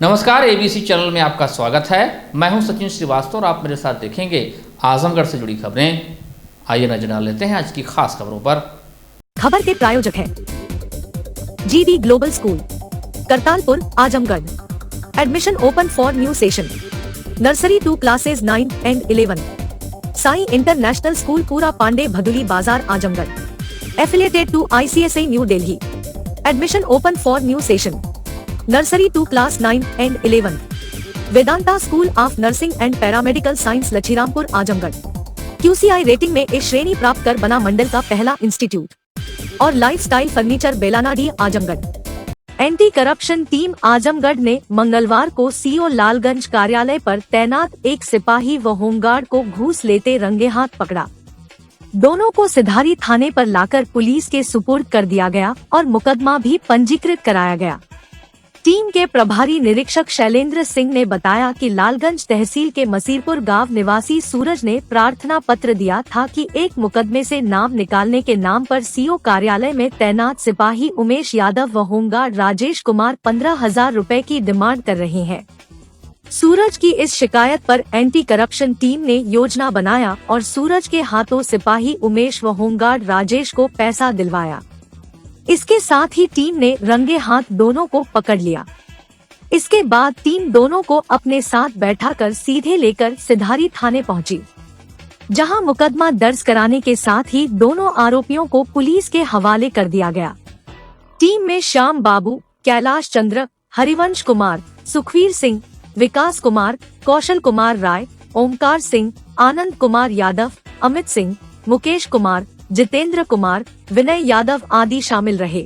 नमस्कार, ABC channel में आपका स्वागत है। मैं हूं सचिन श्रीवास्तव और आप मेरे साथ देखेंगे आजमगढ़ से जुड़ी खबरें। आइए नजर डाल लेते हैं आज की खास खबरों पर। खबर के प्रायोजक हैं GD global school, Kartarpur, Azamgarh. Admission open for new session. Nursery to classes 9 and 11। Sai international school, Pura Pande, Bhaduli Bazar, Azamgarh. Affiliated to ICSI New Delhi. Admission open for new session. Nursery to class 9 and 11। Vedanta school of nursing and paramedical science, Lachhirampur, Azamgarh. QCI rating में A श्रेणी प्राप्त कर बना मंडल का पहला institute. और lifestyle furniture, Belanadi, Azamgarh. Anti corruption team Azamgarh ने मंगलवार को CO लालगंज कार्यालय पर तैनात एक सिपाही व होमगार्ड को घूस लेते रंगे हाथ पकड़ा। दोनों को सिधारी थाने पर लाकर पुलिस के सुपुर्द कर दिया गया और मुकदमा भी पंजीकृत कराया गया। टीम के प्रभारी निरीक्षक शैलेंद्र सिंह ने बताया कि लालगंज तहसील के मसीरपुर गांव निवासी सूरज ने प्रार्थना पत्र दिया था कि एक मुकदमे से नाम निकालने के नाम पर CO कार्यालय में तैनात सिपाही उमेश यादव व होमगार्ड राजेश कुमार 15,000 रुपए की डिमांड कर रहे हैं। सूरज की इस शिकायत पर एंटी करप्शन टीम ने योजना बनाया और सूरज के हाथों सिपाही उमेश व होमगार्ड राजेश को पैसा दिलवाया। इसके साथ ही टीम ने रंगे हाथ दोनों को पकड़ लिया। इसके बाद टीम दोनों को अपने साथ बैठाकर सीधे लेकर सिधारी थाने पहुंची, जहां मुकदमा दर्ज कराने के साथ ही दोनों आरोपियों को पुलिस के हवाले कर दिया गया। टीम में श्याम बाबू, कैलाश चंद्र, हरिवंश कुमार, सुखवीर सिंह, विकास कुमार, कौशल कुमार राय, ओमकार सिंह, आनंद कुमार यादव, अमित सिंह, मुकेश कुमार, जितेंद्र कुमार, विनय यादव आदि शामिल रहे।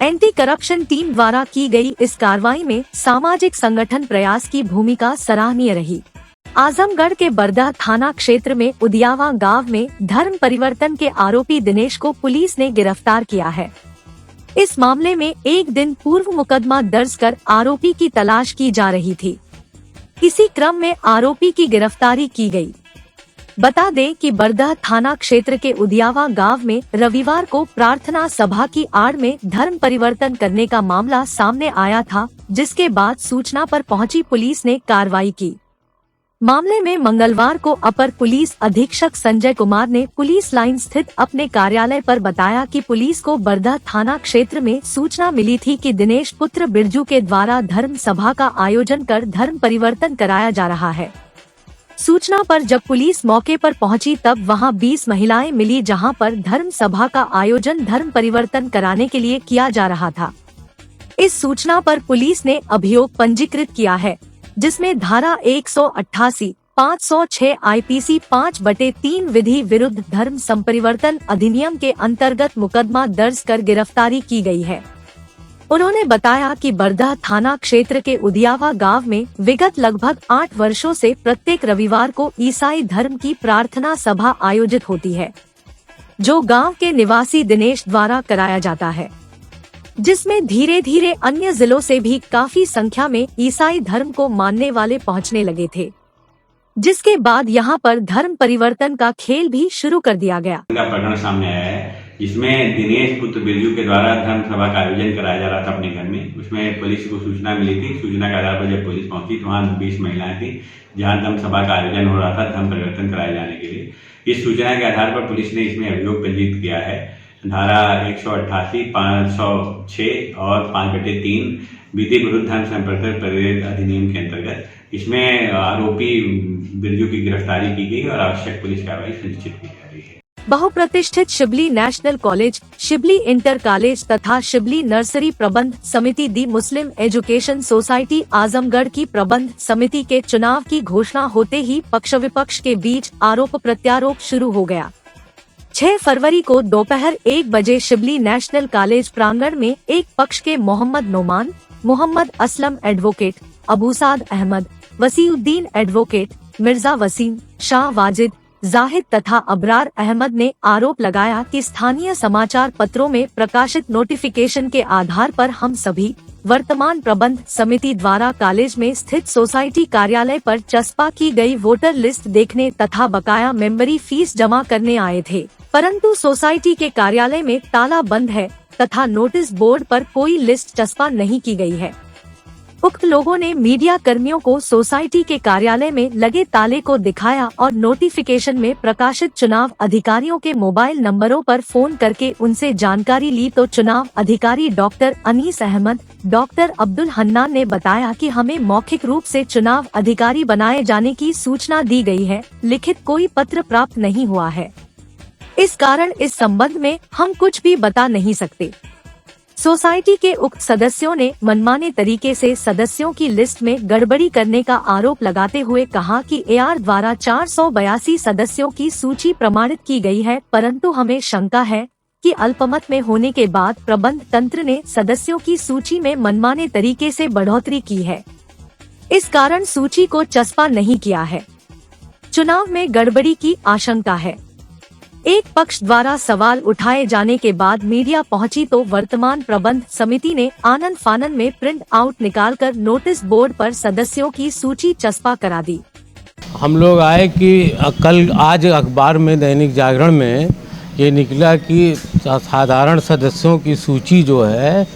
एंटी करप्शन टीम द्वारा की गई इस कार्रवाई में सामाजिक संगठन प्रयास की भूमिका सराहनीय रही। आजमगढ़ के बरदा थाना क्षेत्र में उदियावा गांव में धर्म परिवर्तन के आरोपी दिनेश को पुलिस ने गिरफ्तार किया है। इस मामले में एक दिन पूर्व मुकदमा दर्ज कर आरोपी की तलाश की जा रही थी। इसी क्रम में आरोपी की गिरफ्तारी की गई। बता दें कि बरदा थाना क्षेत्र के उदियावा गांव में रविवार को प्रार्थना सभा की आड़ में धर्म परिवर्तन करने का मामला सामने आया था, जिसके बाद सूचना पर पहुंची पुलिस ने कार्रवाई की। मामले में मंगलवार को अपर पुलिस अधीक्षक संजय कुमार ने पुलिस लाइन स्थित अपने कार्यालय पर बताया कि पुलिस को बरदा थाना क्षेत्र में सूचना मिली थी कि दिनेश पुत्र बिरजू के द्वारा धर्म सभा का आयोजन कर धर्म परिवर्तन कराया जा रहा है। सूचना पर जब पुलिस मौके पर पहुंची तब वहां 20 महिलाएं मिली, जहां पर धर्म सभा का आयोजन धर्म परिवर्तन कराने के लिए किया जा रहा था। इस सूचना पर पुलिस ने अभियोग पंजीकृत किया है, जिसमें धारा 188, 506 IPC 5/3 विधि विरुद्ध धर्म संपरिवर्तन अधिनियम के अंतर्गत मुकदमा दर्ज कर गिरफ्तारी की गई है। उन्होंने बताया कि बरदा थाना क्षेत्र के उदियावा गांव में विगत लगभग 8 वर्षों से प्रत्येक रविवार को ईसाई धर्म की प्रार्थना सभा आयोजित होती है, जो गांव के निवासी दिनेश द्वारा कराया जाता है, जिसमें धीरे धीरे अन्य जिलों से भी काफी संख्या में ईसाई धर्म को मानने वाले पहुंचने लगे थे, जिसके बाद यहां पर धर्म परिवर्तन का खेल भी शुरू कर दिया गया। प्रकरण सामने आया है, जिसमें दिनेश पुत्र बिरजू के द्वारा धर्म सभा का आयोजन कराया जा रहा था अपने घर में। उसमें पुलिस को सूचना मिली थी। सूचना के आधार पर जब पुलिस पहुंची तो वहाँ 20 महिलाएं थी, जहां धर्म सभा का आयोजन हो रहा था धर्म परिवर्तन कराए जाने के लिए। इस सूचना के आधार पर पुलिस ने इसमें अभियोग पंजीकृत किया है। धारा 188, 506 और 5/3 विधि विरुद्ध धर्म संपरिवर्तन अधिनियम के अंतर्गत इसमें आरोपी बिरजू की गिरफ्तारी की गई और आवश्यक पुलिस कार्रवाई सुनिश्चित की जा रही है। बहुप्रतिष्ठित Shibli national college, Shibli inter college तथा शिबली नर्सरी प्रबंध समिति the Muslim education society Azamgarh की प्रबंध समिति के चुनाव की घोषणा होते ही पक्ष विपक्ष के बीच आरोप प्रत्यारोप शुरू हो गया। 6 फरवरी को दोपहर 1 बजे शिबली नेशनल कॉलेज प्रांगण में एक पक्ष के मोहम्मद नोमान, मोहम्मद असलम एडवोकेट, अबूसाद अहमद, वसीउद्दीन एडवोकेट, मिर्जा वसीम, शाह वाजिद, जाहिद तथा अबरार अहमद ने आरोप लगाया कि स्थानीय समाचार पत्रों में प्रकाशित नोटिफिकेशन के आधार पर हम सभी वर्तमान प्रबंध समिति द्वारा कॉलेज में स्थित सोसाइटी कार्यालय पर चस्पा की गई वोटर लिस्ट देखने तथा बकाया मेंबरी फीस जमा करने आए थे, परंतु सोसाइटी के कार्यालय में ताला बंद है तथा नोटिस बोर्ड पर कोई लिस्ट चस्पा नहीं की गई है। उक्त लोगों ने मीडिया कर्मियों को सोसाइटी के कार्यालय में लगे ताले को दिखाया और नोटिफिकेशन में प्रकाशित चुनाव अधिकारियों के मोबाइल नंबरों पर फोन करके उनसे जानकारी ली तो चुनाव अधिकारी डॉक्टर अनीस अहमद, डॉक्टर अब्दुल हन्नान ने बताया कि हमें मौखिक रूप से चुनाव अधिकारी बनाए जाने की सूचना दी गई है, लिखित कोई पत्र प्राप्त नहीं हुआ है। इस कारण इस संबंध में हम कुछ भी बता नहीं सकते। सोसाइटी के उक्त सदस्यों ने मनमाने तरीके से सदस्यों की लिस्ट में गड़बड़ी करने का आरोप लगाते हुए कहा कि एआर द्वारा 482 सदस्यों की सूची प्रमाणित की गई है, परंतु हमें शंका है कि अल्पमत में होने के बाद प्रबंध तंत्र ने सदस्यों की सूची में मनमाने तरीके से बढ़ोतरी की है, इस कारण सूची को चस्पा नहीं किया है। चुनाव में गड़बड़ी की आशंका है। एक पक्ष द्वारा सवाल उठाए जाने के बाद मीडिया पहुंची तो वर्तमान प्रबंध समिति ने आनन फानन में प्रिंट आउट निकालकर नोटिस बोर्ड पर सदस्यों की सूची चस्पा करा दी। हम लोग आए कि आज अखबार में दैनिक जागरण में ये निकला कि साधारण सदस्यों की सूची जो है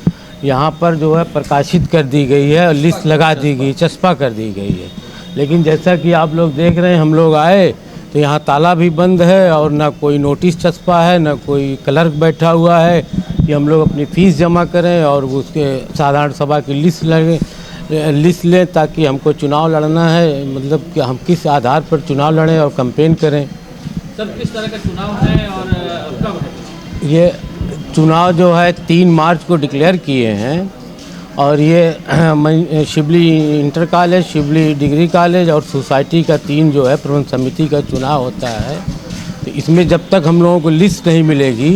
यहाँ पर जो है प्रकाशित कर दी गई है और लिस्ट लगा दी गई, चस्पा कर दी गई है। लेकिन जैसा कि आप लोग देख रहे हैं, हम लोग आए तो यहाँ ताला भी बंद है और ना कोई नोटिस चस्पा है, ना कोई क्लर्क बैठा हुआ है कि हम लोग अपनी फ़ीस जमा करें और उसके साधारण सभा की लिस्ट लें ताकि हमको चुनाव लड़ना है, मतलब कि हम किस आधार पर चुनाव लड़ें और कैंपेन करें। सर, किस तरह का चुनाव है और कब है? ये चुनाव जो है 3 मार्च को डिक्लेयर किए हैं और ये शिवली इंटर कॉलेज, शिवली डिग्री कॉलेज और सोसाइटी का 3 जो है प्रबंध समिति का चुनाव होता है। तो इसमें जब तक हम लोगों को लिस्ट नहीं मिलेगी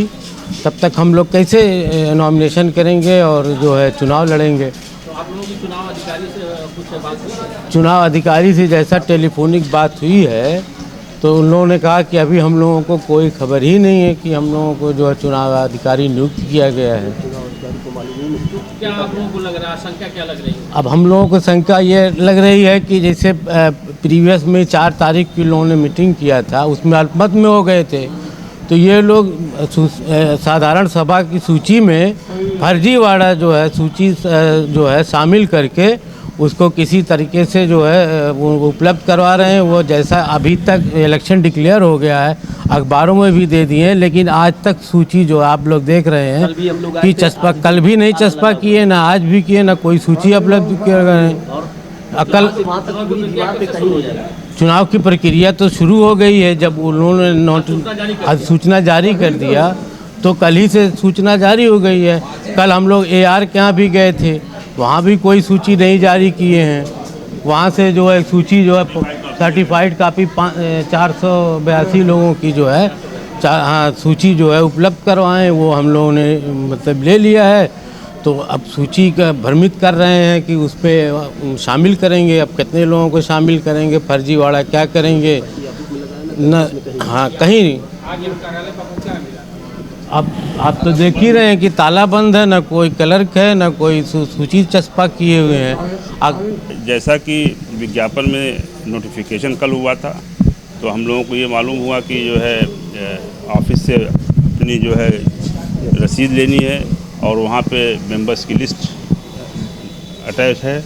तब तक हम लोग कैसे नॉमिनेशन करेंगे और जो है चुनाव लड़ेंगे। तो आप लोगों की चुनाव अधिकारी से कुछ बात हुई है? चुनाव अधिकारी से जैसा टेलीफोनिक बात हुई है तो उन लोगों ने कहा कि अभी हम लोगों को कोई खबर ही नहीं है कि हम लोगों को जो है चुनाव अधिकारी नियुक्त किया गया है। क्या आप लोगों को लग रहा है, आशंका क्या लग रही है? अब हम लोगों को शंका ये लग रही है कि जैसे प्रीवियस में 4 तारीख की लोगों ने मीटिंग किया था, उसमें अल्पमत में हो गए थे, तो ये लोग साधारण सभा की सूची में फर्जीवाड़ा जो है सूची जो है शामिल करके उसको किसी तरीके से जो है वो उपलब्ध करवा रहे हैं। वो जैसा अभी तक इलेक्शन डिक्लेयर हो गया है, अखबारों में भी दे दिए हैं, लेकिन आज तक सूची जो आप लोग देख रहे हैं कि चस्पा कल भी नहीं चस्पा किए, ना आज भी किए, ना कोई सूची उपलब्ध किए गए हैं। कल चुनाव की प्रक्रिया तो शुरू हो गई है। जब उन्होंने सूचना जारी कर दिया तो कल ही से सूचना जारी हो गई है। कल हम लोग एआर के यहाँ भी गए थे, वहाँ भी कोई सूची नहीं जारी किए हैं। वहाँ से जो है सूची जो है सर्टिफाइड कापी 482 लोगों की जो है सूची जो है उपलब्ध करवाएं, वो हम लोगों ने मतलब ले लिया है। तो अब सूची का भ्रमित कर रहे हैं कि उस पर शामिल करेंगे। अब कितने लोगों को शामिल करेंगे, फर्जीवाड़ा क्या करेंगे न, हाँ कहीं नहीं। अब आप तो देख ही रहे हैं कि ताला बंद है, ना कोई क्लर्क है, ना कोई सूची चस्पा किए हुए हैं। जैसा कि विज्ञापन में नोटिफिकेशन कल हुआ था तो हम लोगों को ये मालूम हुआ कि जो है ऑफिस से अपनी जो है रसीद लेनी है और वहाँ पे मेंबर्स की लिस्ट अटैच है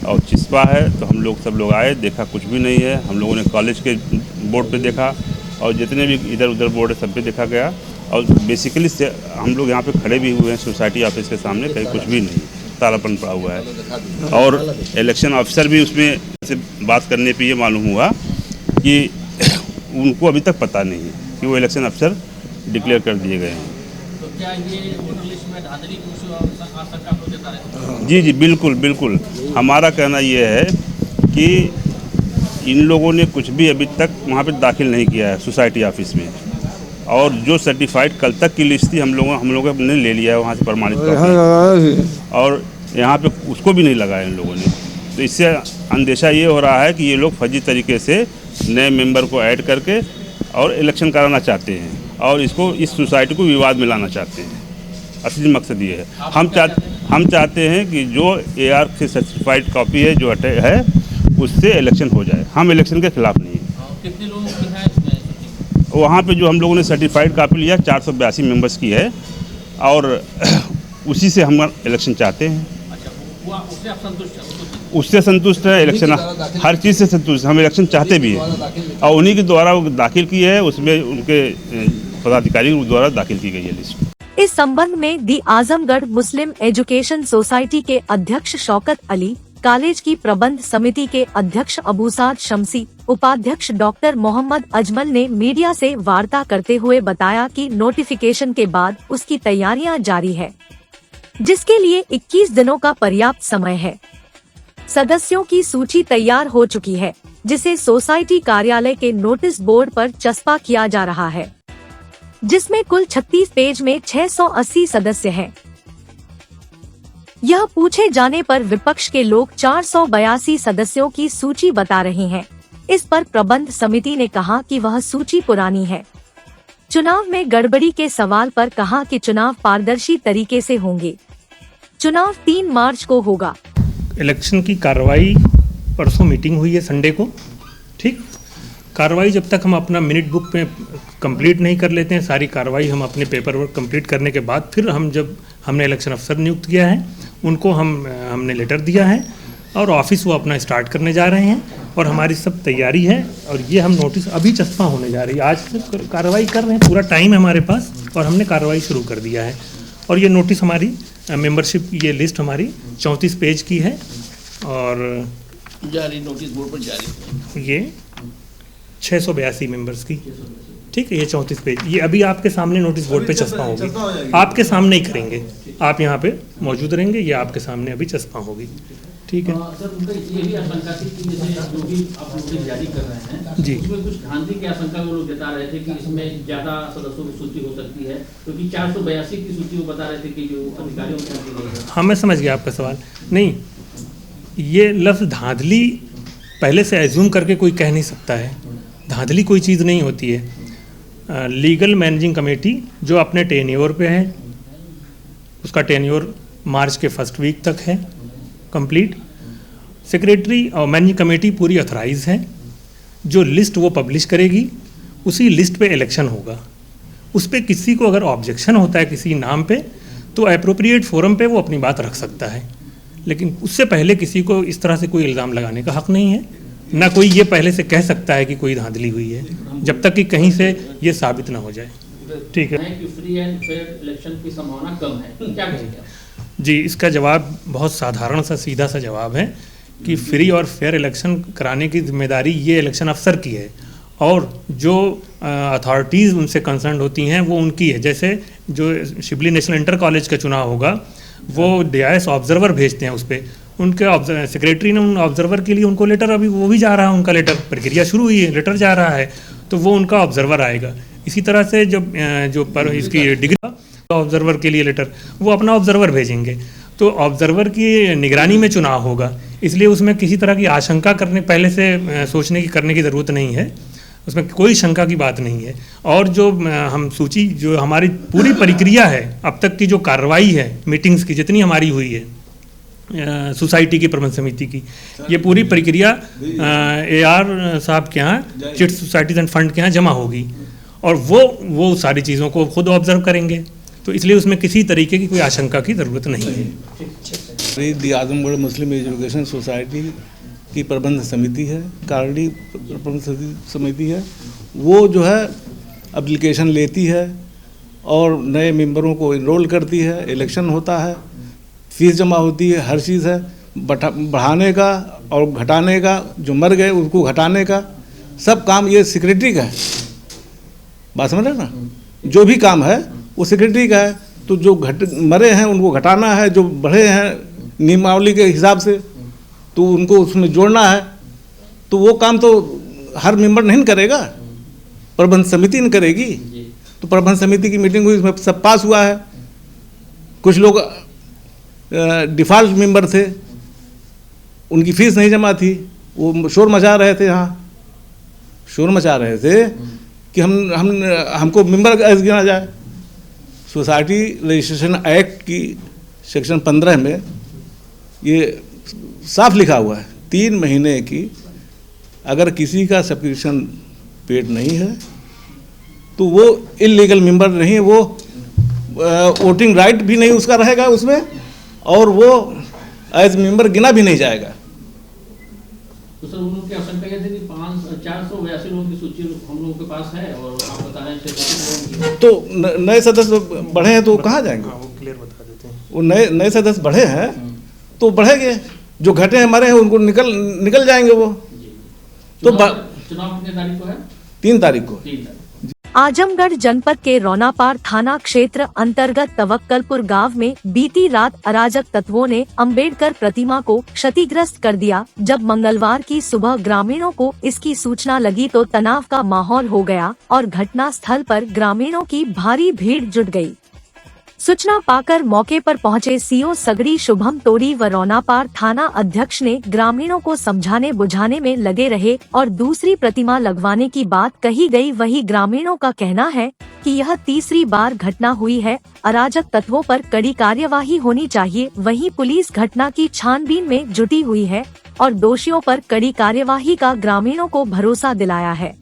और चिस्पा है। तो हम लोग सब लोग आए, देखा कुछ भी नहीं है। हम लोगों ने कॉलेज के बोर्ड पे देखा और जितने भी इधर उधर बोर्ड है सब पे देखा गया और बेसिकली हम लोग यहाँ पे खड़े भी हुए हैं सोसाइटी ऑफिस के सामने, कहीं कुछ भी नहीं, तालापन पड़ा हुआ है। और इलेक्शन ऑफिसर भी उसमें से बात करने पे ये मालूम हुआ कि उनको अभी तक पता नहीं है कि वो इलेक्शन अफसर डिक्लेयर कर दिए गए हैं। तो क्या ये वोटर लिस्ट में धांधली की आशंका को जता रहे हैं? जी बिल्कुल बिल्कुल। हमारा कहना ये है कि इन लोगों ने कुछ भी अभी तक वहाँ पे दाखिल नहीं किया है सोसाइटी ऑफिस में, और जो सर्टिफाइड कल तक की लिस्ट थी हम लोगों ने ले लिया है वहाँ से प्रमाणित करके, और यहाँ पे उसको भी नहीं लगाया इन लोगों ने। तो इससे अंदेशा ये हो रहा है कि ये लोग फर्जी तरीके से नए मेंबर को ऐड करके और इलेक्शन कराना चाहते हैं और इसको इस सोसाइटी को विवाद में लाना चाहते हैं। असली मकसद ये है। हम चाहते हैं कि जो एआर से सर्टिफाइड कॉपी है जो है उससे इलेक्शन हो जाए। हम इलेक्शन के खिलाफ नहीं हैं। कितने लोगों की है इसमें? वहाँ पे जो हम लोगों ने सर्टिफाइड कॉपी लिया 482 मेंबर्स की है और उसी से हम इलेक्शन चाहते हैं। अच्छा, उससे आप संतुष्ट हैं? उससे संतुष्ट है, इलेक्शन हर चीज़ से संतुष्ट, हम इलेक्शन चाहते भी हैं और उन्हीं के द्वारा वो दाखिल की है, उसमें उनके पदाधिकारी द्वारा दाखिल की गई है लिस्ट। इस संबंध में दी आजमगढ़ मुस्लिम एजुकेशन सोसाइटी के अध्यक्ष शौकत अली, कॉलेज की प्रबंध समिति के अध्यक्ष अबूसाद शमसी, उपाध्यक्ष डॉक्टर मोहम्मद अजमल ने मीडिया से वार्ता करते हुए बताया कि नोटिफिकेशन के बाद उसकी तैयारियां जारी है, जिसके लिए 21 दिनों का पर्याप्त समय है। सदस्यों की सूची तैयार हो चुकी है, जिसे सोसाइटी कार्यालय के नोटिस बोर्ड पर चस्पा किया जा रहा है, जिसमें कुल 36 पेज में 680 सदस्य हैं। यह पूछे जाने पर विपक्ष के लोग 482 सदस्यों की सूची बता रहे हैं। इस पर प्रबंध समिति ने कहा कि वह सूची पुरानी है। चुनाव में गड़बड़ी के सवाल पर कहा कि चुनाव पारदर्शी तरीके से होंगे। चुनाव 3 मार्च को होगा। इलेक्शन की कार्रवाई परसों मीटिंग हुई है संडे को, ठीक। कार्रवाई जब तक हम अपना मिनट बुक पे कंप्लीट नहीं कर लेते हैं, सारी कार्रवाई हम अपने पेपर वर्क कंप्लीट करने के बाद फिर हमने इलेक्शन अफसर नियुक्त किया है, उनको हमने लेटर दिया है और ऑफिस वो अपना स्टार्ट करने जा रहे हैं और हमारी सब तैयारी है और ये हम नोटिस अभी चस्पा होने जा रही है। आज से कार्रवाई कर रहे हैं, पूरा टाइम है हमारे पास और हमने कार्रवाई शुरू कर दिया है। और ये नोटिस हमारी मेंबरशिप, ये लिस्ट हमारी 34 पेज की है और जारी नोटिस बोर्ड पर जारी ये 682 मेंबर्स की, ठीक है। ये 34 पेज, ये अभी आपके सामने नोटिस बोर्ड पे चस्पा होगी, आपके सामने ही करेंगे, आप यहाँ पे मौजूद रहेंगे, ये आपके सामने अभी चस्पा होगी, ठीक है। सर, उनका ये भी आशंका थी कि जैसे जो भी आप नोटिस जारी कर रहे हैं जी, उसमें कुछ भ्रांति की आशंका वो लोग जता रहे थे कि इसमें ज़्यादा सदस्यों की सूची हो सकती है, क्योंकि 482 की सूची वो बता रहे थे कि जो अधिकारियों को दी गई है। हाँ, मैं समझ गया आपका सवाल। नहीं, ये लफ्ज़ धांधली पहले से एज्यूम करके कोई कह नहीं सकता है। धांधली कोई चीज़ नहीं होती है। लीगल मैनेजिंग कमेटी जो अपने टेन्योर पे है, उसका टेन्योर मार्च के फर्स्ट वीक तक है कंप्लीट। सेक्रेटरी और मैनेजिंग कमेटी पूरी ऑथराइज है। जो लिस्ट वो पब्लिश करेगी, उसी लिस्ट पे इलेक्शन होगा। उस पर किसी को अगर ऑब्जेक्शन होता है किसी नाम पे, तो एप्रोप्रिएट फोरम पे वो अपनी बात रख सकता है, लेकिन उससे पहले किसी को इस तरह से कोई इल्ज़ाम लगाने का हक नहीं है। ना कोई ये पहले से कह सकता है कि कोई धांधली हुई है, जब तक कि कहीं से ये साबित ना हो जाए, ठीक है। कि फ्री एंड फेयर इलेक्शन की संभावना कम है, क्या कहेंगे? जी, इसका जवाब बहुत साधारण सा सीधा सा जवाब है कि फ्री और फेयर इलेक्शन कराने की जिम्मेदारी ये इलेक्शन अफसर की है और जो अथॉरिटीज़ उनसे कंसर्न होती हैं वो उनकी है। जैसे जो शिबली नेशनल इंटर कॉलेज का चुनाव होगा, वो DIS ऑब्जर्वर भेजते हैं, उस पर उनके सेक्रेटरी ने उन ऑब्जर्वर के लिए उनको लेटर, अभी वो भी जा रहा है, उनका लेटर, प्रक्रिया शुरू हुई है, लेटर जा रहा है, तो वो उनका ऑब्जर्वर आएगा। इसी तरह से जब इसकी डिग्री ऑब्जर्वर के लिए लेटर, वो अपना ऑब्जर्वर भेजेंगे, तो ऑब्जर्वर की निगरानी में चुनाव होगा, इसलिए उसमें किसी तरह की आशंका पहले से सोचने की करने की ज़रूरत नहीं है, उसमें कोई शंका की बात नहीं है। और जो हम सूची, जो हमारी पूरी प्रक्रिया है, अब तक की जो कार्रवाई है, मीटिंग्स की जितनी हमारी हुई है सोसाइटी की प्रबंध समिति की, ये पूरी प्रक्रिया AR साहब के यहाँ, चिट सोसाइटीज एंड फंड के यहाँ जमा होगी और वो सारी चीज़ों को खुद ऑब्जर्व करेंगे, तो इसलिए उसमें किसी तरीके की कोई आशंका की ज़रूरत नहीं है। दी आजमगढ़ मुस्लिम एजुकेशन सोसाइटी की प्रबंध समिति है, कारडी प्रबंध समिति है, वो जो है एप्लीकेशन लेती है और नए मेंबरों को इनरोल करती है, इलेक्शन होता है, फीस जमा होती है, हर चीज़ है, बढ़ाने का और घटाने का, जो मर गए उनको घटाने का सब काम ये सेक्रेटरी का है। बात समझ रहे ना, जो भी काम है वो सेक्रेटरी का है। तो जो मरे हैं उनको घटाना है, जो बढ़े हैं नियमावली के हिसाब से तो उनको उसमें जोड़ना है, तो वो काम तो हर मेंबर नहीं करेगा, प्रबंध समिति नहीं करेगी। तो प्रबंध समिति की मीटिंग हुई, इसमें सब पास हुआ है। कुछ लोग डिफ़ॉल्ट मेंबर थे, उनकी फीस नहीं जमा थी, वो शोर मचा रहे थे, यहाँ शोर मचा रहे थे कि हमको मेंबर गिना जाए। सोसाइटी रजिस्ट्रेशन एक्ट की सेक्शन 15 में ये साफ लिखा हुआ है, 3 महीने की अगर किसी का सब्सक्रिप्शन पेड नहीं है तो वो इलीगल मेंबर नहीं है, वो वोटिंग राइट भी नहीं उसका रहेगा उसमें, और वो एज मेंबर गिना भी नहीं जाएगा। तो सर उन लोगों की आशंका ये थी कि 482 लोगों की सूची हम लोगों के पास है और आप बता रहे हैं 600 लोगों की। तो नए सदस्य बढ़े हैं तो कहाँ जाएंगे? हाँ, वो क्लियर बता देते हैं। वो नए सदस्य बढ़े हैं तो बढ़ेंगे, जो घटे हमारे हैं उनको निकल जाएंगे वो। तो चुनाव कितने तारीख को है? 3 तारीख को। 3 तारीख। आजमगढ़ जनपद के रौनापार थाना क्षेत्र अंतर्गत तवक्कलपुर गांव में बीती रात अराजक तत्वों ने अंबेडकर प्रतिमा को क्षतिग्रस्त कर दिया। जब मंगलवार की सुबह ग्रामीणों को इसकी सूचना लगी तो तनाव का माहौल हो गया और घटना स्थल पर ग्रामीणों की भारी भीड़ जुट गई। सूचना पाकर मौके पर पहुंचे सीओ सगड़ी शुभम तोरी व रौनापार थाना अध्यक्ष ने ग्रामीणों को समझाने बुझाने में लगे रहे और दूसरी प्रतिमा लगवाने की बात कही गई। वही ग्रामीणों का कहना है कि यह तीसरी बार घटना हुई है। अराजक तत्वों पर कड़ी कार्यवाही होनी चाहिए। वहीं पुलिस घटना की छानबीन में जुटी हुई है और दोषियों पर कड़ी कार्यवाही का ग्रामीणों को भरोसा दिलाया है।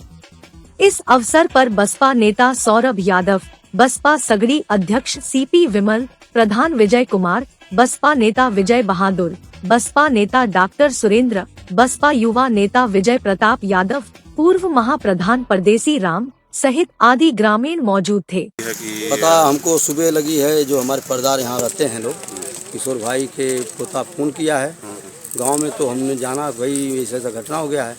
इस अवसर पर बसपा नेता सौरभ यादव, बसपा सगड़ी अध्यक्ष सीपी विमल, प्रधान विजय कुमार, बसपा नेता विजय बहादुर, बसपा नेता डॉक्टर सुरेंद्र, बसपा युवा नेता विजय प्रताप यादव, पूर्व महाप्रधान परदेसी राम सहित आदि ग्रामीण मौजूद थे। पता हमको सुबह लगी है, जो हमारे पर्दार यहाँ रहते हैं लोग, किशोर भाई के पोता फोन किया है गांव में, तो हमने जाना भाई ऐसा घटना हो गया है।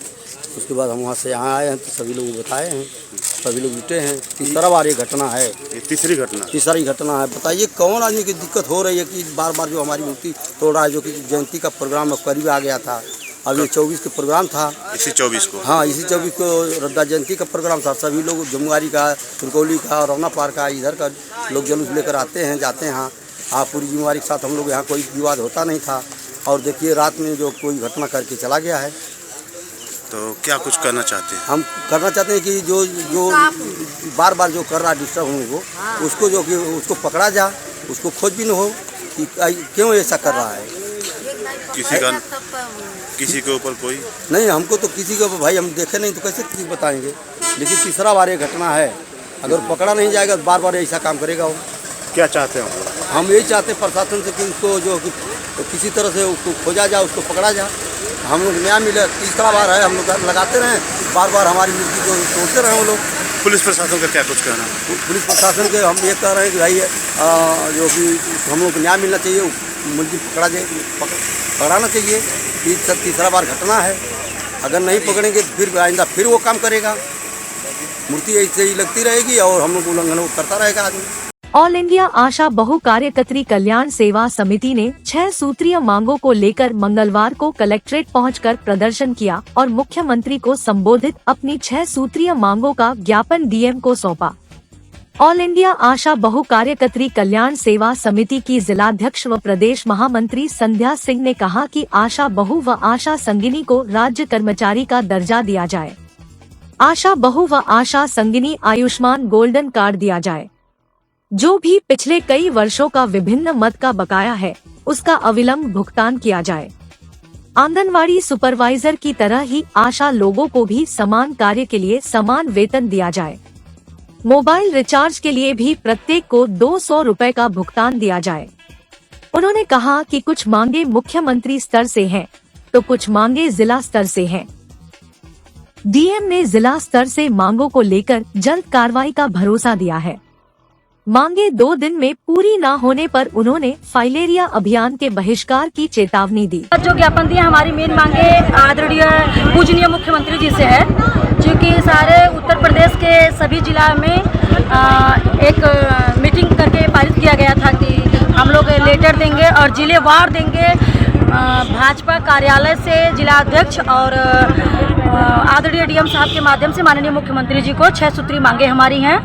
उसके बाद हम वहाँ से यहाँ आए हैं तो सभी लोग बताए हैं, सभी लोग जुटे हैं। तीसरा बार ये घटना है, तीसरी घटना है। बताइए कौन आदमी की दिक्कत हो रही है कि बार बार जो हमारी मूर्ति तोड़ रहा है, जो कि जयंती का प्रोग्राम करीब आ गया था। अब ये 24 का प्रोग्राम था, इसी 24 को, हाँ इसी 24 को रद्दा जयंती का प्रोग्राम था। सभी लोग जमुआरी का, तुरकौली का, रौनापार का, इधर का लोग जुलूस लेकर आते हैं, जाते हैं। हाँ पूरी जिम्मेवारी के साथ हम लोग यहाँ कोई विवाद होता नहीं था। और देखिए रात में जो कोई घटना करके चला गया है। तो क्या कुछ करना चाहते हैं? हम करना चाहते हैं कि जो बार बार जो कर रहा है डिस्टर्ब हमको, उसको जो कि उसको पकड़ा जा, उसको खोजबीन हो कि क्यों ऐसा कर रहा है। किसी के ऊपर कोई नहीं, हमको तो किसी के ऊपर भाई हम देखे नहीं तो कैसे किसी बताएंगे। लेकिन तीसरा बार ये घटना है, अगर पकड़ा नहीं जाएगा तो बार बार ऐसा काम करेगा वो। क्या चाहते हैं हम यही चाहते हैं प्रशासन से कि उसको जो कि किसी तरह से उसको खोजा जाए, उसको पकड़ा जाए, हम लोग न्याय मिले। तीसरा बार है, हम लोग लगाते रहें, बार बार हमारी मूर्ति को तोड़ते रहे वो लोग। पुलिस प्रशासन का क्या कुछ कहना? पुलिस प्रशासन के हम ये कह रहे हैं कि भाई जो कि हम लोग को न्याय मिलना चाहिए, मूर्ति पकड़ाना चाहिए। तीसरा बार घटना है, अगर नहीं पकड़ेंगे तो फिर आइंदा फिर वो काम करेगा। मूर्ति ऐसे ही लगती रहेगी और हम लोग उल्लंघन करता रहेगा आदमी। ऑल इंडिया आशा बहु कार्यकर्त्री कल्याण सेवा समिति ने 6 सूत्रीय मांगों को लेकर मंगलवार को कलेक्ट्रेट पहुंचकर प्रदर्शन किया और मुख्यमंत्री को संबोधित अपनी 6 सूत्रीय मांगों का ज्ञापन डीएम को सौंपा। ऑल इंडिया आशा बहु कार्यकर्त्री कल्याण सेवा समिति की जिलाध्यक्ष व प्रदेश महामंत्री संध्या सिंह ने कहा कि आशा बहु व आशा संगिनी को राज्य कर्मचारी का दर्जा दिया जाए। आशा बहु व आशा संगिनी आयुष्मान गोल्डन कार्ड दिया जाए। जो भी पिछले कई वर्षों का विभिन्न मद का बकाया है उसका अविलंब भुगतान किया जाए। आंगनवाड़ी सुपरवाइजर की तरह ही आशा लोगों को भी समान कार्य के लिए समान वेतन दिया जाए। मोबाइल रिचार्ज के लिए भी प्रत्येक को 200 रुपए का भुगतान दिया जाए। उन्होंने कहा कि कुछ मांगे मुख्यमंत्री स्तर से हैं, तो कुछ मांगे जिला स्तर से हैं। डीएम ने जिला स्तर से मांगों को लेकर जल्द कार्रवाई का भरोसा दिया है। मांगे 2 दिन में पूरी न होने पर उन्होंने फाइलेरिया अभियान के बहिष्कार की चेतावनी दी। जो ज्ञापन दिया, हमारी मेन मांगे आदरणीय पूजनीय मुख्यमंत्री जी से है, जो कि सारे उत्तर प्रदेश के सभी जिला में एक मीटिंग करके पारित किया गया था कि हम लोग लेटर देंगे और जिले वार देंगे। भाजपा कार्यालय से जिलाध्यक्ष और आदरणीय डीएम साहब के माध्यम से माननीय मुख्यमंत्री जी को 6 सूत्री मांगे हमारी हैं,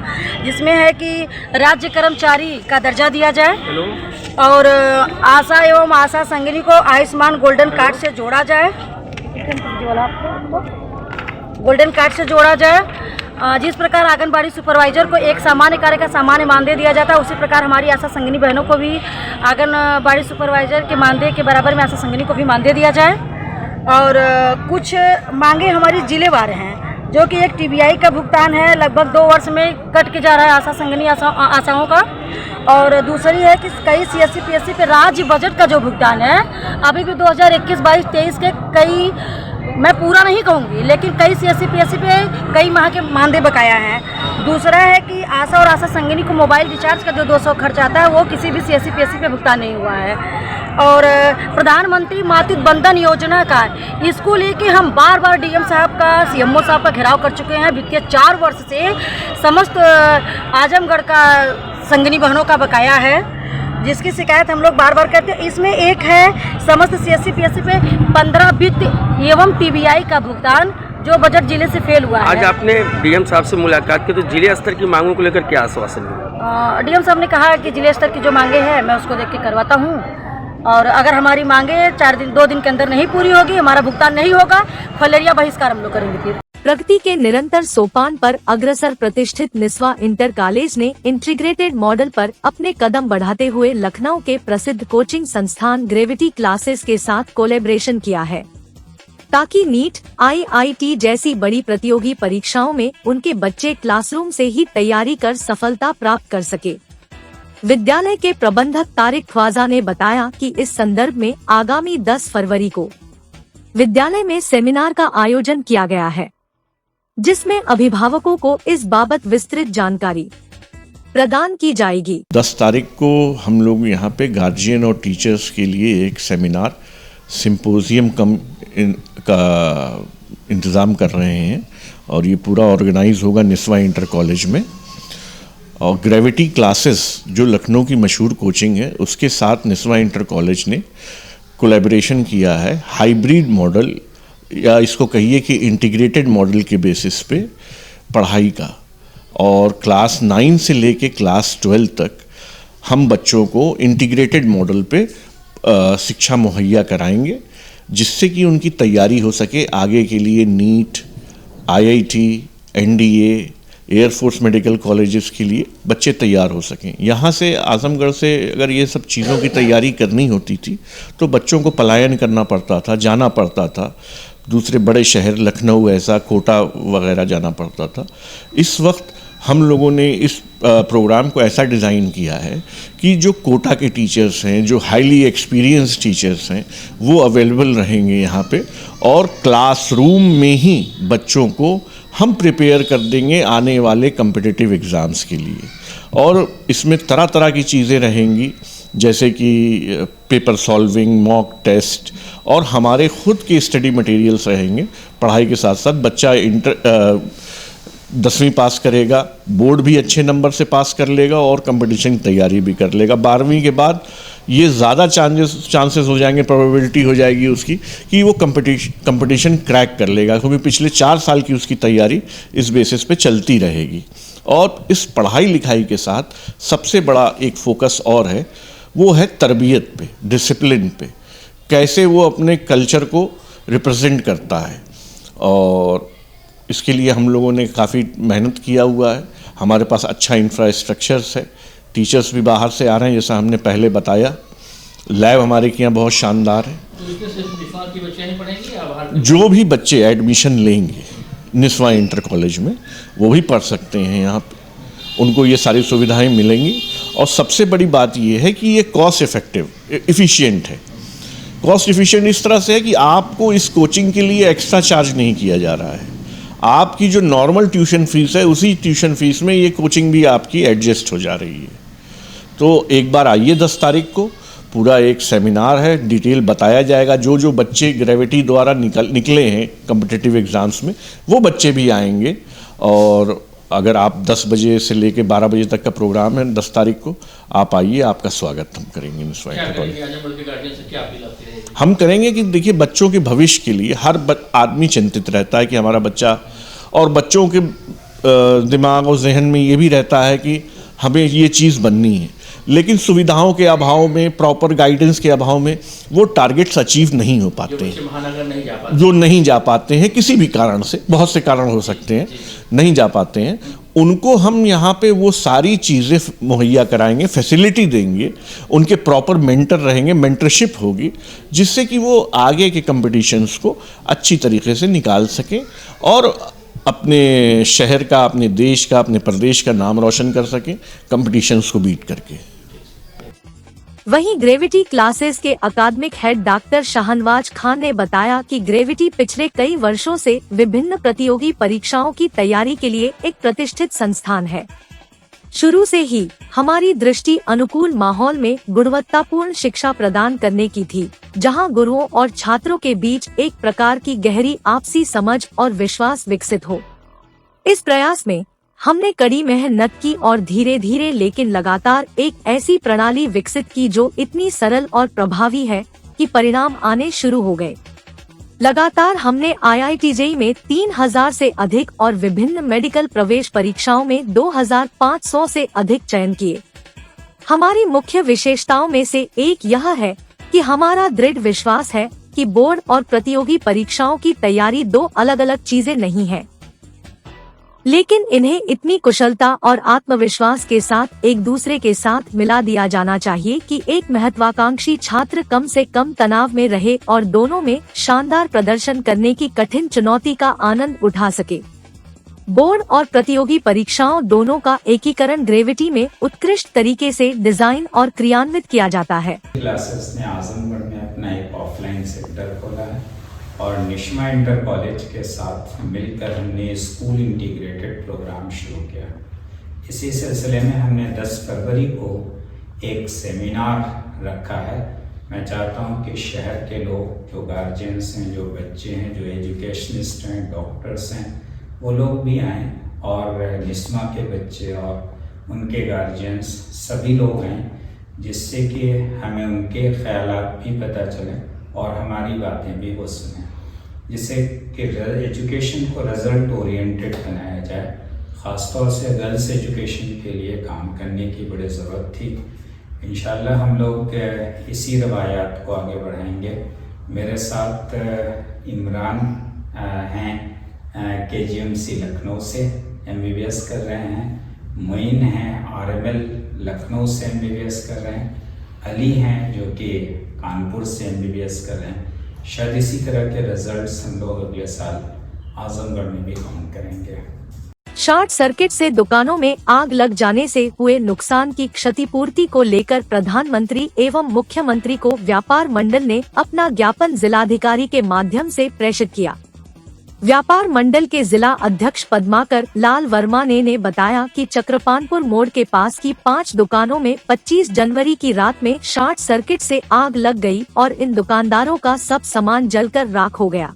जिसमें है कि राज्य कर्मचारी का दर्जा दिया जाए और आशा एवं आशा संगिनी को आयुष्मान गोल्डन कार्ड से जोड़ा जाए। गोल्डन कार्ड से जोड़ा जाए। जिस प्रकार आंगनबाड़ी सुपरवाइजर को एक सामान्य कार्य का सामान्य मानदेय दिया जाता है, उसी प्रकार हमारी आशा संगिनी बहनों को भी आंगनबाड़ी सुपरवाइजर के मानदेय के बराबर में आशा संगिनी को भी मानदेय दिया जाए। और कुछ मांगे हमारी जिलेवार हैं, जो कि एक टीबीआई का भुगतान है, लगभग 2 वर्ष में कट के जा रहा है आशा संगिनी आशाओं का। और दूसरी है कि कई सीएससी पीएससी पे राज्य बजट का जो भुगतान है, अभी भी 2021-22-23 के कई मैं पूरा नहीं कहूँगी, लेकिन कई CSC PSC पे कई माह के मानदेय बकाया हैं। दूसरा है कि आशा और आशा संगिनी को मोबाइल रिचार्ज का जो 200 खर्च आता है वो किसी भी CSC PSC पे भुगतान नहीं हुआ है। और प्रधानमंत्री मातृ बंधन योजना का इसको लेके हम बार बार DM साहब का, CMO साहब का घेराव कर चुके हैं। बीते 4 वर्ष से समस्त आजमगढ़ का संगिनी बहनों का बकाया है, जिसकी शिकायत हम लोग बार बार करते हैं। इसमें एक है समस्त CSC PSC पे 15 वित्त एवं TBI का भुगतान जो बजट जिले से फेल हुआ है। आज आपने DM साहब से मुलाकात की तो जिले स्तर की मांगों को लेकर क्या आश्वासन दिया? DM साहब ने कहा कि जिले स्तर की जो मांगे हैं मैं उसको देख के करवाता हूँ, और अगर हमारी मांगे 2 दिन के अंदर नहीं पूरी होगी, हमारा भुगतान नहीं होगा, फलेरिया बहिष्कार हम लोग करेंगे। फिर प्रगति के निरंतर सोपान पर अग्रसर प्रतिष्ठित निस्वा इंटर कॉलेज ने इंटीग्रेटेड मॉडल पर अपने कदम बढ़ाते हुए लखनऊ के प्रसिद्ध कोचिंग संस्थान ग्रेविटी क्लासेस के साथ कोलैबोरेशन किया है, ताकि नीट, IIT जैसी बड़ी प्रतियोगी परीक्षाओं में उनके बच्चे क्लासरूम से ही तैयारी कर सफलता प्राप्त कर सके। विद्यालय के प्रबंधक तारिक ख्वाजा ने बताया कि इस संदर्भ में आगामी 10 फरवरी को विद्यालय में सेमिनार का आयोजन किया गया है, जिसमें अभिभावकों को इस बाबत विस्तृत जानकारी प्रदान की जाएगी। 10 तारीख को हम लोग यहाँ पे गार्जियन और टीचर्स के लिए एक सेमिनार सिंपोजियम का इंतज़ाम कर रहे हैं, और ये पूरा ऑर्गेनाइज होगा निस्वा इंटर कॉलेज में। और ग्रेविटी क्लासेस जो लखनऊ की मशहूर कोचिंग है, उसके साथ निस्वा इंटर कॉलेज ने कोलैबोरेशन किया है हाइब्रिड मॉडल, या इसको कहिए कि इंटीग्रेटेड मॉडल के बेसिस पे पढ़ाई का। और क्लास 9 से लेके क्लास 12 तक हम बच्चों को इंटीग्रेटेड मॉडल पे शिक्षा मुहैया कराएंगे, जिससे कि उनकी तैयारी हो सके आगे के लिए NEET, IIT, NDA, air force medical colleges के लिए बच्चे तैयार हो सकें। यहाँ से आजमगढ़ से अगर ये सब चीज़ों की तैयारी करनी होती थी तो बच्चों को पलायन करना पड़ता था, जाना पड़ता था दूसरे बड़े शहर, लखनऊ ऐसा, कोटा वगैरह जाना पड़ता था। इस वक्त हम लोगों ने इस प्रोग्राम को ऐसा डिज़ाइन किया है कि जो कोटा के टीचर्स हैं, जो हाईली एक्सपीरियंस टीचर्स हैं, वो अवेलेबल रहेंगे यहाँ पे, और क्लासरूम में ही बच्चों को हम प्रिपेयर कर देंगे आने वाले कम्पिटिटिव एग्ज़ाम्स के लिए। और इसमें तरह तरह की चीज़ें रहेंगी, जैसे कि पेपर सॉल्विंग, मॉक टेस्ट, और हमारे खुद के स्टडी मटेरियल्स रहेंगे। पढ़ाई के साथ साथ बच्चा 10वीं पास करेगा, बोर्ड भी अच्छे नंबर से पास कर लेगा और कंपटीशन की तैयारी भी कर लेगा। 12वीं के बाद ये ज़्यादा चांसेस हो जाएंगे, प्रोबेबिलिटी हो जाएगी उसकी कि वो कंपटीशन क्रैक कर लेगा, क्योंकि पिछले 4 साल की उसकी तैयारी इस बेसिस पे चलती रहेगी। और इस पढ़ाई लिखाई के साथ सबसे बड़ा एक फोकस और है, वो है तरबियत पे, डिसिप्लिन पे, कैसे वो अपने कल्चर को रिप्रेजेंट करता है। और इसके लिए हम लोगों ने काफ़ी मेहनत किया हुआ है। हमारे पास अच्छा इंफ्रास्ट्रक्चर्स है, टीचर्स भी बाहर से आ रहे हैं, जैसा हमने पहले बताया। लैब हमारे के यहाँ बहुत शानदार है। तो इसमें सिर्फ निस्वा की बच्चियां ही पढ़ेंगी या बाहर जो भी बच्चे एडमिशन लेंगे निस्वा इंटर कॉलेज में, वो भी पढ़ सकते हैं यहाँ पे, उनको ये सारी सुविधाएं मिलेंगी। और सबसे बड़ी बात ये है कि ये कॉस्ट इफेक्टिव, इफ़िशियंट है। कॉस्ट इफिशिएंट इस तरह से है कि आपको इस कोचिंग के लिए एक्स्ट्रा चार्ज नहीं किया जा रहा है। आपकी जो नॉर्मल ट्यूशन फीस है, उसी ट्यूशन फीस में ये कोचिंग भी आपकी एडजस्ट हो जा रही है। तो एक बार आइए 10 तारीख को, पूरा एक सेमिनार है, डिटेल बताया जाएगा। जो जो बच्चे ग्रेविटी द्वारा निकले हैं कॉम्पिटिटिव एग्ज़ाम्स में, वो बच्चे भी आएंगे। और अगर आप 10 बजे से लेकर 12 बजे तक का प्रोग्राम है 10 तारीख को, आप आइए, आपका स्वागत हम करेंगे। हम करेंगे कि देखिए, बच्चों के भविष्य के लिए हर आदमी चिंतित रहता है कि हमारा बच्चा, और बच्चों के दिमाग और जहन में ये भी रहता है कि हमें ये चीज़ बननी है, लेकिन सुविधाओं के अभाव में, प्रॉपर गाइडेंस के अभाव में वो टारगेट्स अचीव नहीं हो पाते हैं। जो नहीं जा पाते हैं किसी भी कारण से, बहुत से कारण हो सकते हैं, नहीं जा पाते हैं, उनको हम यहाँ पे वो सारी चीज़ें मुहैया कराएंगे, फैसिलिटी देंगे, उनके प्रॉपर मेंटर रहेंगे, मेंटरशिप होगी, जिससे कि वो आगे के कंपटीशंस को अच्छी तरीके से निकाल सकें और अपने शहर का, अपने देश का, अपने प्रदेश का नाम रोशन कर सकें कंपटीशंस को बीट करके। वहीं ग्रेविटी क्लासेस के अकादमिक हेड डॉक्टर शाहनवाज खान ने बताया कि ग्रेविटी पिछले कई वर्षों से विभिन्न प्रतियोगी परीक्षाओं की तैयारी के लिए एक प्रतिष्ठित संस्थान है। शुरू से ही हमारी दृष्टि अनुकूल माहौल में गुणवत्तापूर्ण शिक्षा प्रदान करने की थी, जहां गुरुओं और छात्रों के बीच एक प्रकार की गहरी आपसी समझ और विश्वास विकसित हो। इस प्रयास में हमने कड़ी मेहनत की और धीरे धीरे लेकिन लगातार एक ऐसी प्रणाली विकसित की जो इतनी सरल और प्रभावी है कि परिणाम आने शुरू हो गए। लगातार हमने IIT JEE में 3000 से अधिक और विभिन्न मेडिकल प्रवेश परीक्षाओं में 2500 से अधिक चयन किए। हमारी मुख्य विशेषताओं में से एक यह है कि हमारा दृढ़ विश्वास है कि बोर्ड और प्रतियोगी परीक्षाओं की तैयारी दो अलग अलग चीजें नहीं है, लेकिन इन्हें इतनी कुशलता और आत्मविश्वास के साथ एक दूसरे के साथ मिला दिया जाना चाहिए कि एक महत्वाकांक्षी छात्र कम से कम तनाव में रहे और दोनों में शानदार प्रदर्शन करने की कठिन चुनौती का आनंद उठा सके। बोर्ड और प्रतियोगी परीक्षाओं दोनों का एकीकरण ग्रेविटी में उत्कृष्ट तरीके से डिजाइन और क्रियान्वित किया जाता है। क्लासेस ने आजमगढ़ में अपना एक ऑफलाइन सेंटर खोला है और निश्मा इंटर कॉलेज के साथ मिलकर हमने स्कूल इंटीग्रेटेड प्रोग्राम शुरू किया। इसी सिलसिले में हमने 10 फरवरी को एक सेमिनार रखा है। मैं चाहता हूं कि शहर के लोग, जो गार्जियंस हैं, जो बच्चे हैं, जो एजुकेशनिस्ट हैं, डॉक्टर्स हैं, वो लोग भी आएँ और निश्मा के बच्चे और उनके गार्जियंस सभी लोग आएँ, जिससे कि हमें उनके ख्यालात भी पता चलें और हमारी बातें भी वो सुने, जिससे कि एजुकेशन को रिजल्ट ओरिएंटेड बनाया जाए। ख़ासतौर से गर्ल्स एजुकेशन के लिए काम करने की बड़ी ज़रूरत थी। इंशाल्लाह हम लोग इसी रवायात को आगे बढ़ाएंगे। मेरे साथ इमरान हैं KGMC लखनऊ से MBBS कर रहे हैं, मोइन हैं RML लखनऊ से MBBS कर रहे हैं, अली हैं जो कि कानपुर से MBBS कर रहे हैं। शायद इसी तरह के रिजल्ट्स हम लोग अगले साल आजमगढ़ में भी काउंट करेंगे। शॉर्ट सर्किट से दुकानों में आग लग जाने से हुए नुकसान की क्षतिपूर्ति को लेकर प्रधानमंत्री एवं मुख्यमंत्री को व्यापार मंडल ने अपना ज्ञापन जिलाधिकारी के माध्यम से प्रेषित किया। व्यापार मंडल के जिला अध्यक्ष पद्माकर लाल वर्मा ने बताया कि चक्रपानपुर मोड़ के पास की 5 दुकानों में 25 जनवरी की रात में शॉर्ट सर्किट से आग लग गई और इन दुकानदारों का सब सामान जलकर राख हो गया।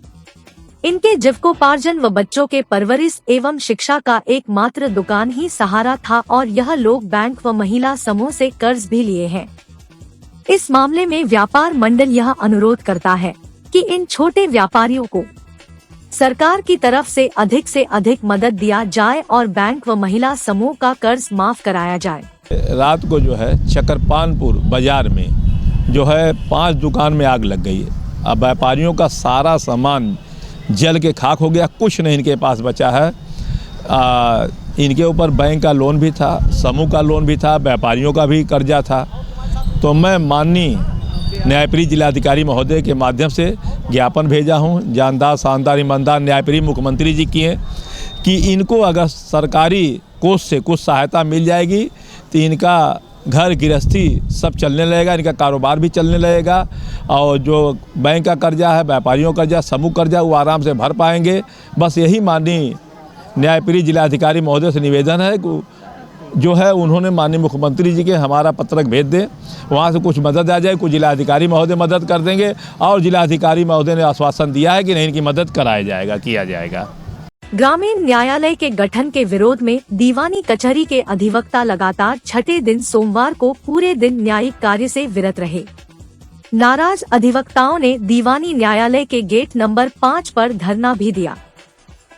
इनके जीविकोपार्जन व बच्चों के परवरिश एवं शिक्षा का एकमात्र दुकान ही सहारा था और यह लोग बैंक व महिला समूह से कर्ज भी लिए हैं। इस मामले में व्यापार मंडल यह अनुरोध करता है कि इन छोटे व्यापारियों को सरकार की तरफ से अधिक मदद दिया जाए और बैंक व महिला समूह का कर्ज माफ कराया जाए। रात को जो है चक्रपानपुर बाजार में जो है 5 दुकान में आग लग गई है। अब व्यापारियों का सारा सामान जल के खाक हो गया, कुछ नहीं इनके पास बचा है। इनके ऊपर बैंक का लोन भी था, समूह का लोन भी था, व्यापारियों का भी कर्जा था। तो मैं माननीय न्यायप्रिय जिलाधिकारी महोदय के माध्यम से ज्ञापन भेजा हूं, जानदार शानदार ईमानदार न्यायप्रिय मुख्यमंत्री जी की हैं कि इनको अगर सरकारी कोष से कुछ सहायता मिल जाएगी तो इनका घर गृहस्थी सब चलने लगेगा, इनका कारोबार भी चलने लगेगा और जो बैंक का कर्जा है, व्यापारियों का कर्जा, समूह कर्जा, वो आराम से भर पाएंगे। बस यही माननीय न्यायप्रिय जिलाधिकारी महोदय से निवेदन है कि जो है उन्होंने माननीय मुख्यमंत्री जी के हमारा पत्रक भेज दें, वहाँ से कुछ मदद आ जाए। कुछ जिलाधिकारी महोदय मदद कर देंगे और जिलाधिकारी महोदय ने आश्वासन दिया है कि नहीं, इनकी मदद कराया जाएगा, किया जाएगा। ग्रामीण न्यायालय के गठन के विरोध में दीवानी कचहरी के अधिवक्ता लगातार छठे दिन सोमवार को पूरे दिन न्यायिक कार्य से विरत रहे। नाराज अधिवक्ताओं ने दीवानी न्यायालय के गेट नंबर 5 पर धरना भी दिया।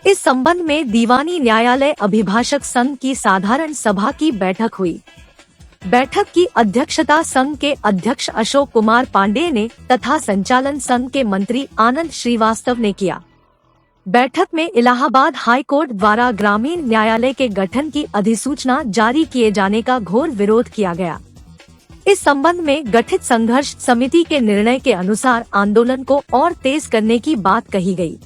इस संबंध में दीवानी न्यायालय अभिभाषक संघ की साधारण सभा की बैठक हुई। बैठक की अध्यक्षता संघ के अध्यक्ष अशोक कुमार पांडेय ने तथा संचालन संघ के मंत्री आनंद श्रीवास्तव ने किया। बैठक में इलाहाबाद हाई कोर्ट द्वारा ग्रामीण न्यायालय के गठन की अधिसूचना जारी किए जाने का घोर विरोध किया गया। इस संबंध में गठित संघर्ष समिति के निर्णय के अनुसार आंदोलन को और तेज करने की बात कही गई।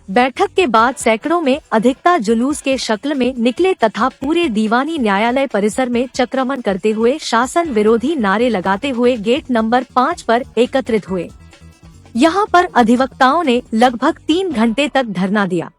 बैठक के बाद सैकड़ों में अधिकता जुलूस के शक्ल में निकले तथा पूरे दीवानी न्यायालय परिसर में चक्रमण करते हुए शासन विरोधी नारे लगाते हुए गेट नंबर 5 पर एकत्रित हुए। यहाँ पर अधिवक्ताओं ने लगभग 3 घंटे तक धरना दिया।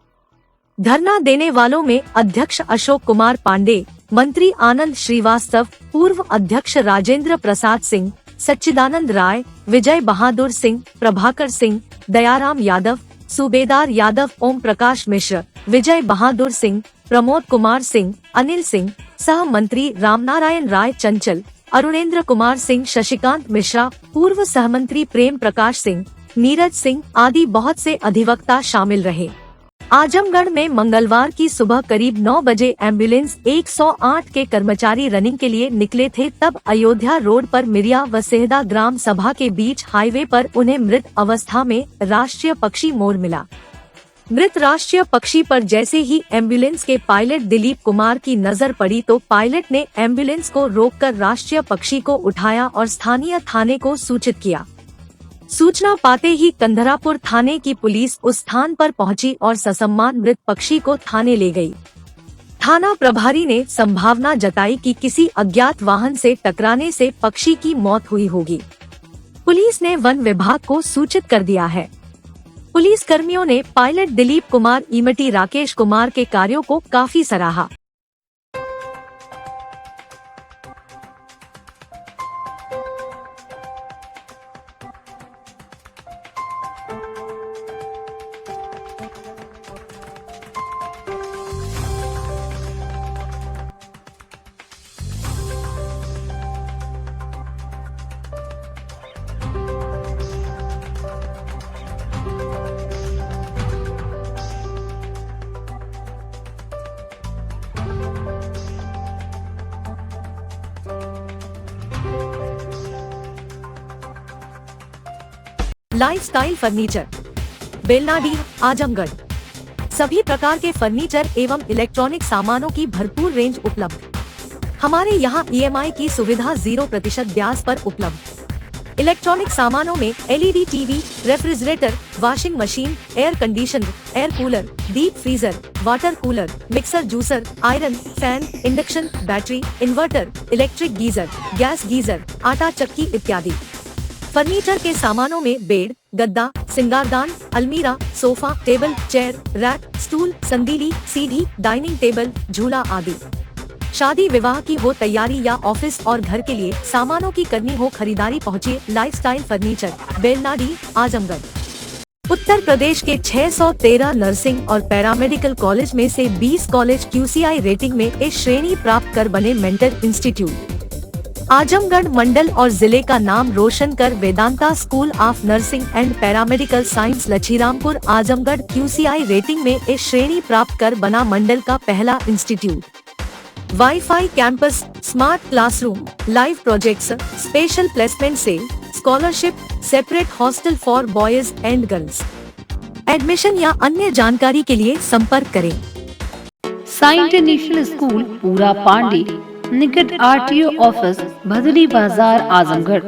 धरना देने वालों में अध्यक्ष अशोक कुमार पांडे, मंत्री आनंद श्रीवास्तव, पूर्व अध्यक्ष राजेंद्र प्रसाद सिंह, सच्चिदानंद राय, विजय बहादुर सिंह, प्रभाकर सिंह, दयाराम यादव, सूबेदार यादव, ओम प्रकाश मिश्र, विजय बहादुर सिंह, प्रमोद कुमार सिंह, अनिल सिंह, सह मंत्री रामनारायण राय चंचल, अरुणेंद्र कुमार सिंह, शशिकांत मिश्रा, पूर्व सहमंत्री प्रेम प्रकाश सिंह, नीरज सिंह आदि बहुत से अधिवक्ता शामिल रहे। आजमगढ़ में मंगलवार की सुबह करीब 9 बजे एम्बुलेंस 108 के कर्मचारी रनिंग के लिए निकले थे, तब अयोध्या रोड पर मिरिया व सेहदा ग्राम सभा के बीच हाईवे पर उन्हें मृत अवस्था में राष्ट्रीय पक्षी मोर मिला। मृत राष्ट्रीय पक्षी पर जैसे ही एम्बुलेंस के पायलट दिलीप कुमार की नजर पड़ी तो पायलट ने एम्बुलेंस को रोककर राष्ट्रीय पक्षी को उठाया और स्थानीय थाने को सूचित किया। सूचना पाते ही कंधरापुर थाने की पुलिस उस स्थान पर पहुंची और ससम्मान मृत पक्षी को थाने ले गई। थाना प्रभारी ने संभावना जताई कि किसी अज्ञात वाहन से टकराने से पक्षी की मौत हुई होगी। पुलिस ने वन विभाग को सूचित कर दिया है। पुलिस कर्मियों ने पायलट दिलीप कुमार इमटी राकेश कुमार के कार्यों को काफी सराहा। Lifestyle furniture, Belnadi, Azamgarh. सभी प्रकार के फर्नीचर एवं इलेक्ट्रॉनिक सामानों की भरपूर रेंज उपलब्ध। हमारे यहाँ EMI की सुविधा 0% ब्याज पर उपलब्ध। इलेक्ट्रॉनिक सामानों में LED TV, refrigerator, washing machine, air conditioner, air cooler, deep freezer, water cooler, mixer juicer, iron, fan, induction, battery, inverter, electric geyser, gas geyser, आटा चक्की इत्यादि। फर्नीचर के सामानों में बेड, गद्दा, सिंगारदान, अलमीरा, sofa, table, chair, rack, stool, संदीली, सीढ़ी, डाइनिंग टेबल, झूला आदि। शादी विवाह की हो तैयारी या ऑफिस और घर के लिए सामानों की करनी हो खरीदारी, पहुँचिए लाइफस्टाइल फर्नीचर, बेलनाडी, आजमगढ़। उत्तर प्रदेश के 613 नर्सिंग और पैरामेडिकल कॉलेज में से 20 कॉलेज QCI रेटिंग में A श्रेणी प्राप्त कर बने मेंटर इंस्टीट्यूट। आजमगढ़ मंडल और जिले का नाम रोशन कर Vedanta school of nursing and paramedical science Lachhirampur Azamgarh QCI rating में A श्रेणी प्राप्त कर बना मंडल का पहला institute. Wifi campus, smart classroom, live projects, special placement cell, scholarship, separate hostel for boys and girls. Admission या अन्य जानकारी के लिए संपर्क करें। साई इंटरनेशनल स्कूल पूरा पांडे, निकट RTO ऑफिस, भदली बाजार, Azamgarh.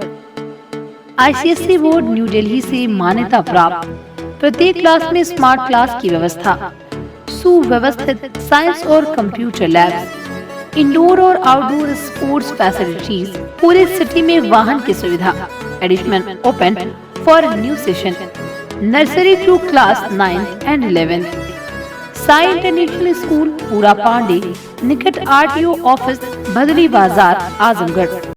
ICSE board new Delhi से मान्यता प्राप्त। प्रत्येक क्लास में स्मार्ट क्लास की व्यवस्था, सुव्यवस्थित साइंस और कंप्यूटर लैब्स, इंडोर और आउटडोर स्पोर्ट्स फैसिलिटीज, पूरे सिटी में वाहन की सुविधा। Admission open for new session, nursery to class 9 and 11। Sai international school Pura Pande, निकट RTO ऑफिस, भदली बाजार, आजमगढ़।